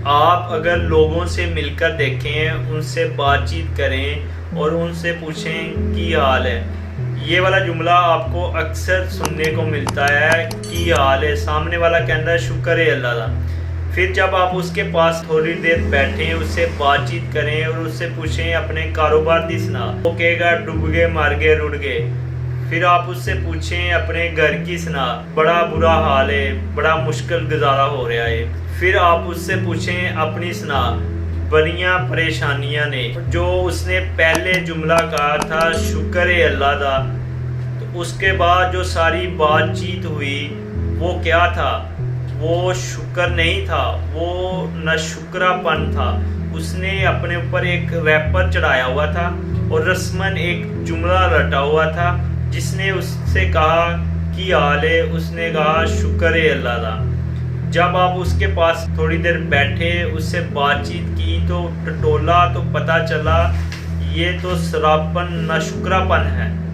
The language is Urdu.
آپ اگر لوگوں سے مل کر دیکھیں، ان سے بات چیت کریں اور ان سے پوچھیں کی حال ہے، یہ والا جملہ آپ کو اکثر سننے کو ملتا ہے کی حال ہے، سامنے والا کہتا ہے شکر ہے اللہ کا۔ پھر جب آپ اس کے پاس تھوڑی دیر بیٹھیں، اس سے بات چیت کریں اور اس سے پوچھیں اپنے کاروبار دی سنا، وہ کہے گا ڈوب گئے مار گئے رڑ گئے۔ پھر آپ اس سے پوچھیں اپنے گھر کی سنا، بڑا برا حال ہے، بڑا مشکل گزارا ہو رہا ہے۔ پھر آپ اس سے پوچھیں اپنی سنا، بڑیاں پریشانیاں نے۔ جو اس نے پہلے جملہ کہا تھا شکر ہے اللہ کا، تو اس کے بعد جو ساری بات چیت ہوئی وہ کیا تھا؟ وہ شکر نہیں تھا، وہ ناشکرا پن تھا۔ اس نے اپنے اوپر ایک ریپر چڑھایا ہوا تھا اور رسمن ایک جملہ رٹا ہوا تھا، جس نے اس سے کہا کی حال ہے، اس نے کہا شکر ہے اللہ کا۔ جب آپ اس کے پاس تھوڑی دیر بیٹھے، اس سے بات چیت کی تو ٹٹولا تو پتہ چلا یہ تو سراپن ناشکرا پن ہے۔